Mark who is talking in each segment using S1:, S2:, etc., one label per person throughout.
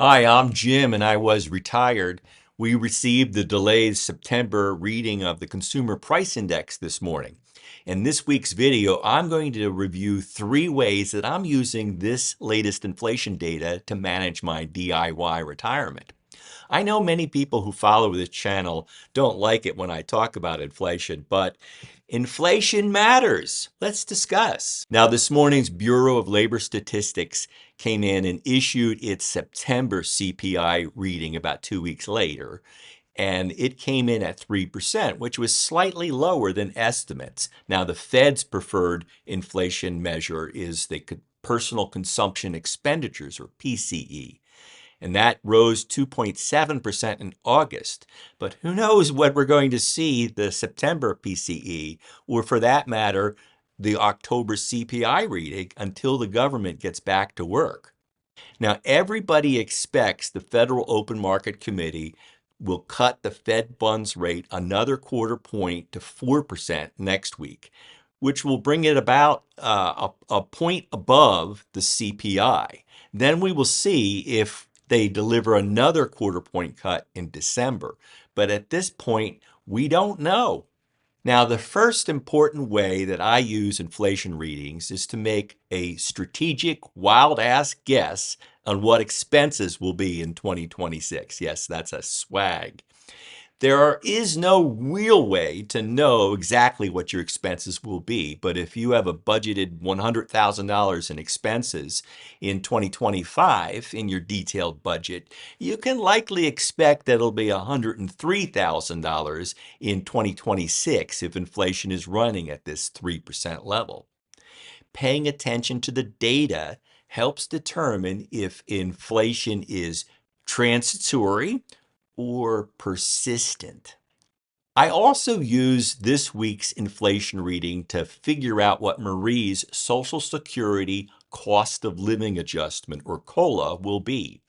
S1: Hi, I'm Jim, and I was retired. We received the delayed September reading of the Consumer Price Index this morning. In this week's video, I'm going to review 3 ways that I'm using this latest inflation data to manage my DIY retirement. I know many people who follow this channel don't like it when I talk about inflation, but inflation matters. Let's discuss. Now, this morning's Bureau of Labor Statistics came in and issued its September CPI reading about 2 weeks later, and it came in at 3%, which was slightly lower than estimates. Now, the Fed's preferred inflation measure is the personal consumption expenditures, or PCE, and that rose 2.7% in August. But who knows what we're going to see the September PCE, or for that matter, the October CPI reading until the government gets back to work. Now, everybody expects the Federal Open Market Committee will cut the Fed funds rate another quarter point to 4% next week, which will bring it about a point above the CPI. Then we will see if they deliver another quarter point cut in December. But at this point, we don't know. Now, the first important way that I use inflation readings is to make a strategic, wild-ass guess on what expenses will be in 2026. Yes, that's a swag. There is no real way to know exactly what your expenses will be, but if you have a budgeted $100,000 in expenses in 2025 in your detailed budget, you can likely expect that it'll be $103,000 in 2026 if inflation is running at this 3% level. Paying attention to the data helps determine if inflation is transitory or persistent. I also use this week's inflation reading to figure out what Marie's Social Security Cost of Living Adjustment, or COLA, will be.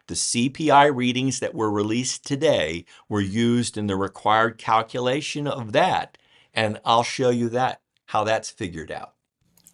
S1: The CPI readings that were released today were used in the required calculation of that, and I'll show you how that's figured out.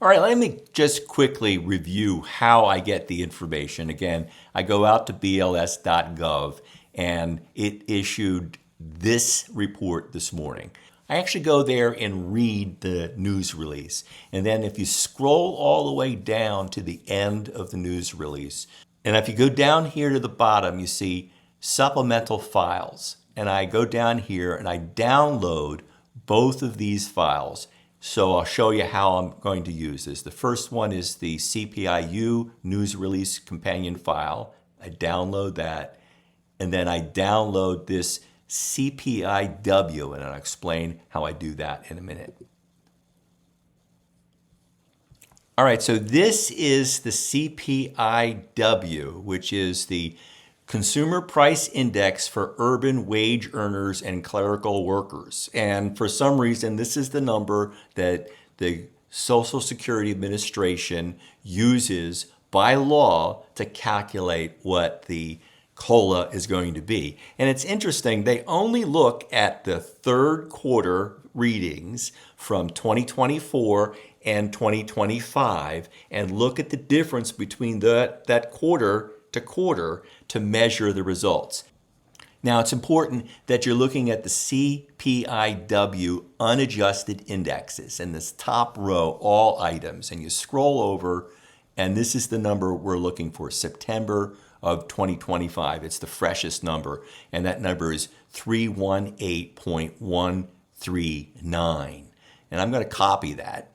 S1: All right, let me just quickly review how I get the information. Again, I go out to bls.gov and it issued this report this morning. I actually go there and read the news release. And then if you scroll all the way down to the end of the news release, and if you go down here to the bottom, you see supplemental files. And I go down here and I download both of these files. So I'll show you how I'm going to use this. The first one is the CPI-U news release companion file. I download that, and then I download this CPI-W, and I'll explain how I do that in a minute. All right, so this is the CPI-W, which is the Consumer Price Index for urban wage earners and clerical workers. And for some reason, this is the number that the Social Security Administration uses by law to calculate what the COLA is going to be. And it's interesting, they only look at the third quarter readings from 2024 and 2025 and look at the difference between that quarter to quarter to measure the results. Now, it's important that you're looking at the CPI-W unadjusted indexes in this top row, all items, and you scroll over, and this is the number we're looking for, September of 2025. It's the freshest number, and that number is 318.139. And I'm going to copy that,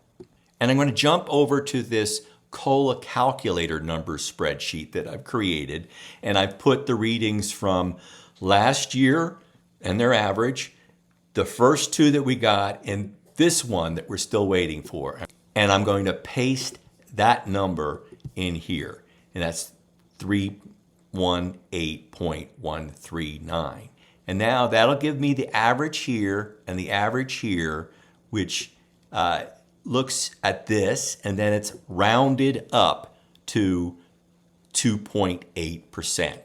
S1: and I'm going to jump over to this COLA calculator number spreadsheet that I've created, and I've put the readings from last year and their average, the first 2 that we got, and this one that we're still waiting for. And I'm going to paste that number in here, and that's 318.139. And now that'll give me the average here and the average here, which looks at this, and then it's rounded up to 2.8%.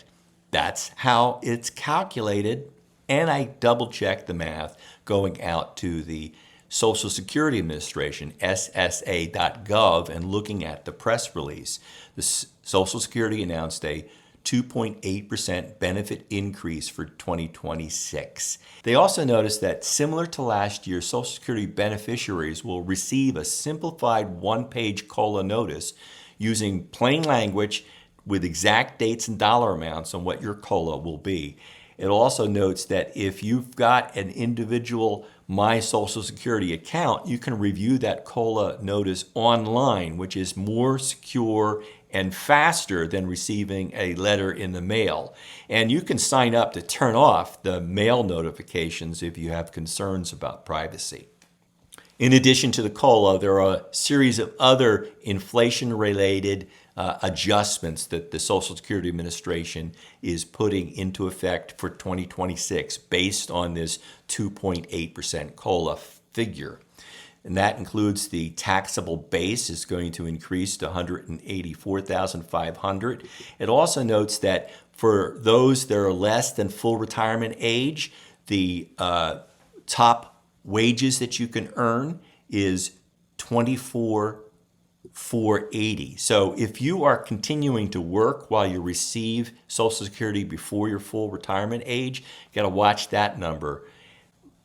S1: That's how it's calculated, and I double-check the math going out to the Social Security Administration, SSA.gov, and looking at the press release. The Social Security announced a 2.8% benefit increase for 2026. They also noticed that similar to last year, Social Security beneficiaries will receive a simplified one-page COLA notice using plain language with exact dates and dollar amounts on what your COLA will be. It also notes that if you've got an individual My Social Security account, you can review that COLA notice online, which is more secure and faster than receiving a letter in the mail. And you can sign up to turn off the mail notifications if you have concerns about privacy. In addition to the COLA, there are a series of other inflation-related adjustments that the Social Security Administration is putting into effect for 2026 based on this 2.8% COLA figure. And that includes the taxable base is going to increase to $184,500. It also notes that for those that are less than full retirement age, the top wages that you can earn is $24,480. So if you are continuing to work while you receive Social Security before your full retirement age, you got to watch that number.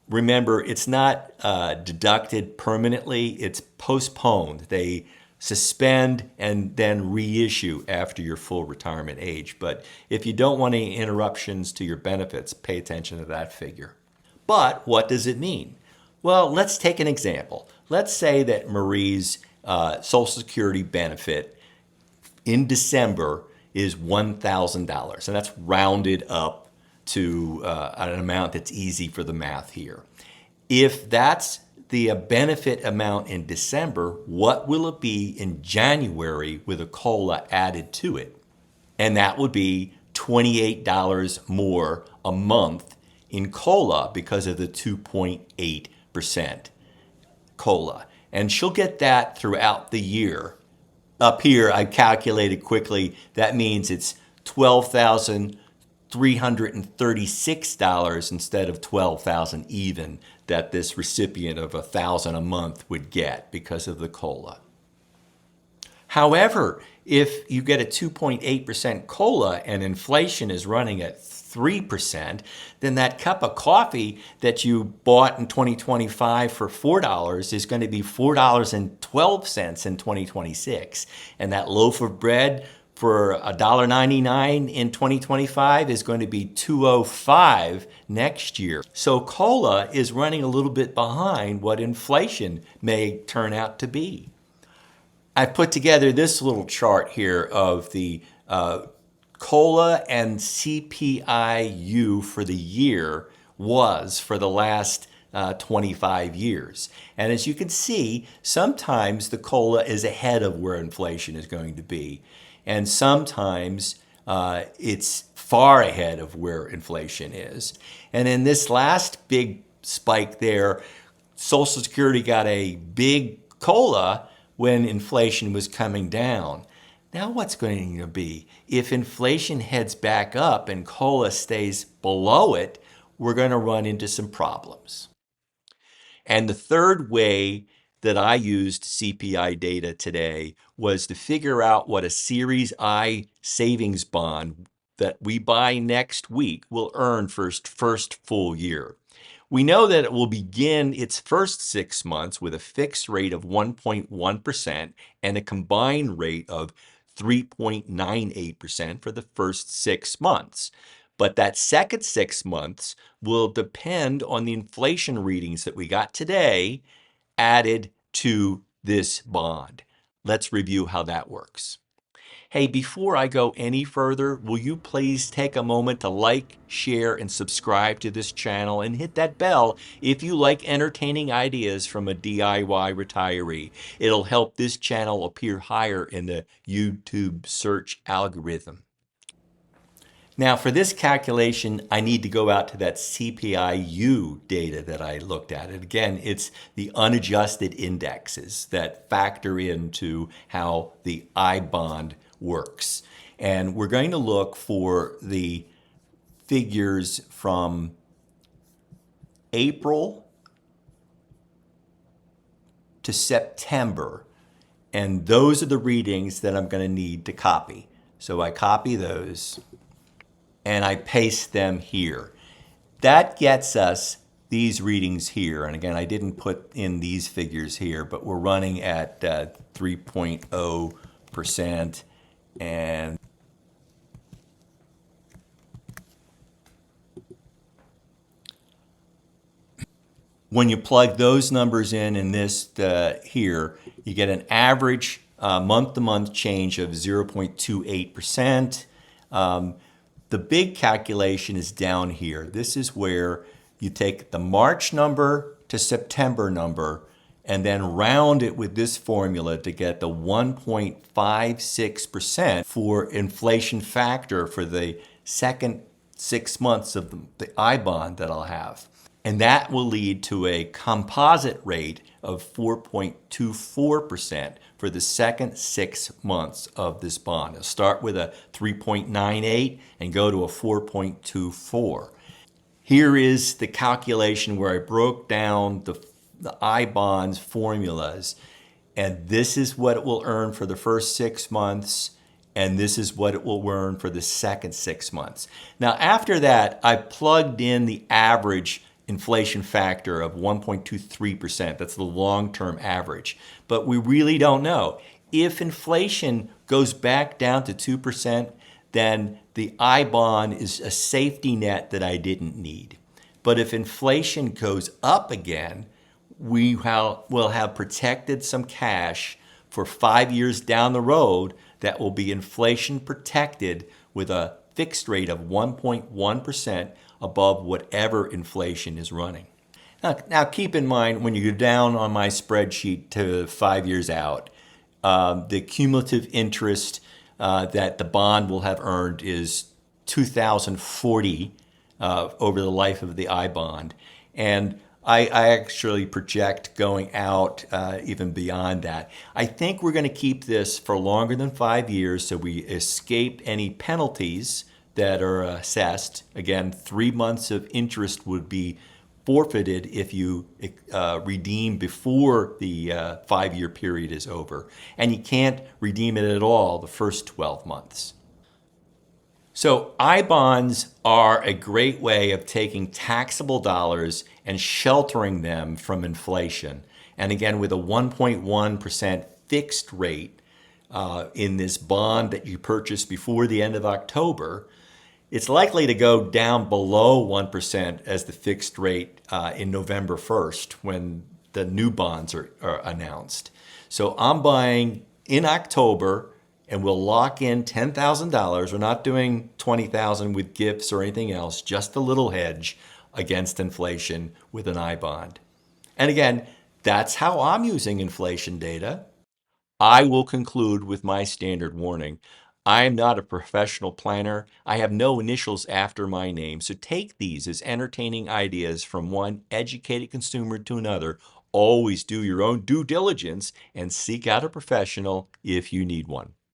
S1: Remember, it's not deducted permanently, it's postponed. They suspend and then reissue after your full retirement age. But if you don't want any interruptions to your benefits, pay attention to that figure. But what does it mean? Well, let's take an example. Let's say that Marie's Social Security benefit in December is $1,000, and that's rounded up to an amount that's easy for the math here. If that's the benefit amount in December, what will it be in January with a COLA added to it? And that would be $28 more a month in COLA because of the 2.8% COLA. And she'll get that throughout the year. Up here, I calculated quickly, that means it's $12,336 instead of $12,000 even that this recipient of $1,000 a month would get because of the COLA. However, if you get a 2.8% COLA and inflation is running at 3%, then that cup of coffee that you bought in 2025 for $4 is going to be $4.12 in 2026. And that loaf of bread for $1.99 in 2025 is going to be $2.05 next year. So COLA is running a little bit behind what inflation may turn out to be. I've put together this little chart here of the COLA and CPI-U for the year was for the last 25 years. And as you can see, sometimes the COLA is ahead of where inflation is going to be. And sometimes it's far ahead of where inflation is. And in this last big spike there, Social Security got a big COLA when inflation was coming down. Now what's going to be? If inflation heads back up and COLA stays below it, we're going to run into some problems. And the third way that I used CPI data today was to figure out what a Series I savings bond that we buy next week will earn first full year. We know that it will begin its first 6 months with a fixed rate of 1.1% and a combined rate of 3.98% for the first 6 months. But that second 6 months will depend on the inflation readings that we got today added to this bond. Let's review how that works. Hey, before I go any further, will you please take a moment to like, share, and subscribe to this channel and hit that bell if you like entertaining ideas from a DIY retiree. It'll help this channel appear higher in the YouTube search algorithm. Now for this calculation, I need to go out to that CPI-U data that I looked at. And again, it's the unadjusted indexes that factor into how the I bond works. And we're going to look for the figures from April to September. And those are the readings that I'm going to need to copy. So I copy those. and I paste them here. That gets us these readings here. And again, I didn't put in these figures here, but we're running at 3.0%. And when you plug those numbers in this here, you get an average month-to-month change of 0.28%. The big calculation is down here. This is where you take the March number to September number and then round it with this formula to get the 1.56% for inflation factor for the second 6 months of the I bond that I'll have. And that will lead to a composite rate of 4.24% for the second 6 months of this bond. It'll start with a 3.98 and go to a 4.24. Here is the calculation where I broke down the I bonds formulas, and this is what it will earn for the first 6 months, and this is what it will earn for the second 6 months. Now, after that, I plugged in the average inflation factor of 1.23%. That's the long-term average. But we really don't know. If inflation goes back down to 2%, then the I bond is a safety net that I didn't need. But if inflation goes up again, we will have protected some cash for 5 years down the road that will be inflation protected with a fixed rate of 1.1% above whatever inflation is running. Now keep in mind, when you go down on my spreadsheet to 5 years out, the cumulative interest that the bond will have earned is 2,040 over the life of the I bond. And I actually project going out even beyond that. I think we're going to keep this for longer than 5 years so we escape any penalties that are assessed. Again, 3 months of interest would be forfeited if you redeem before the 5-year period is over. And you can't redeem it at all the first 12 months. So I bonds are a great way of taking taxable dollars and sheltering them from inflation. And again, with a 1.1% fixed rate in this bond that you purchased before the end of October, it's likely to go down below 1% as the fixed rate in November 1st when the new bonds are announced. So I'm buying in October and we'll lock in $10,000. We're not doing $20,000 with gifts or anything else, just a little hedge against inflation with an I bond. And again, that's how I'm using inflation data. I will conclude with my standard warning. I am not a professional planner. I have no initials after my name, so take these as entertaining ideas from one educated consumer to another. Always do your own due diligence and seek out a professional if you need one.